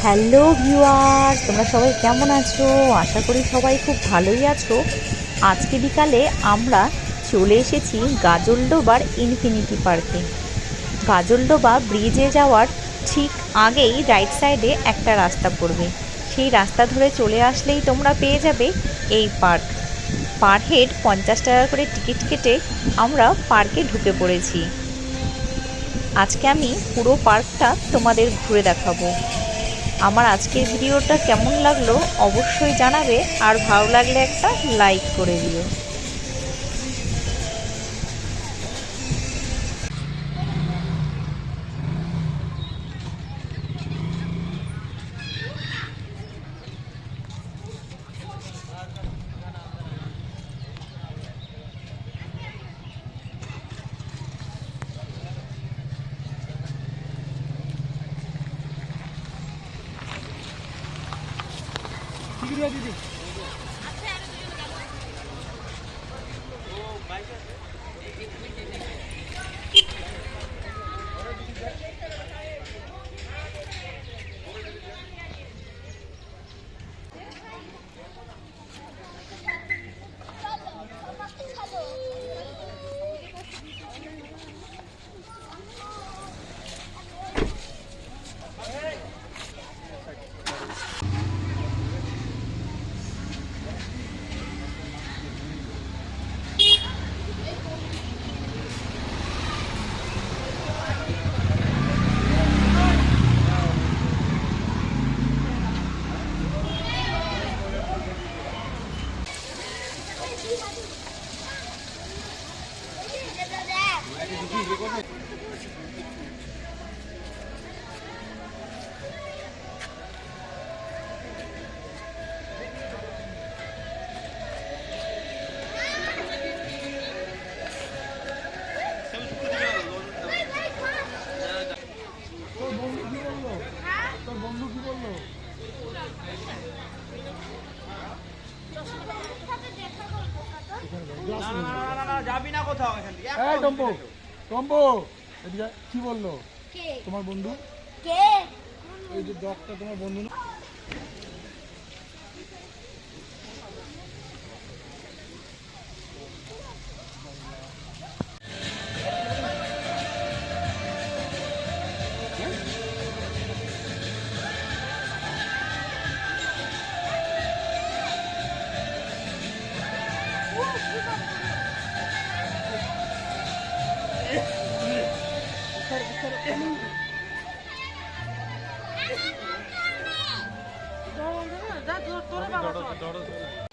Hello viewer, তোমরা সবাই কেমন আছো? আশা করি সবাই খুব ভালোই আছো। আজকে বিকালে আমরা চলে এসেছি গাজলডোবার ইনফিনিটি পার্কে। গাজলডোবা ব্রিজে যাওয়ার ঠিক আগেই রাইট সাইডে একটা রাস্তা পড়বে। সেই রাস্তা ধরে চলে আসলেই তোমরা পেয়ে যাবে এই পার্ক। পার হেড 50 টাকা করে টিকিট কেটে আমরা পার্কে ঢুকে পড়েছি। আজকে আমি পুরো পার্কটা তোমাদের ঘুরে দেখাবো। আমার আজকের ভিডিওটা কেমন লাগলো অবশ্যই জানাবে, আর ভালো লাগলে একটা লাইক করে দিও। দিদি তোর বন্ধু কি বললো? যাবি না কোথাও এখান থেকে। টম্পো টম্পো এদিকে কি বললো তোমার বন্ধু? কে এই যে ডগটা তোমার বন্ধু না? তোরা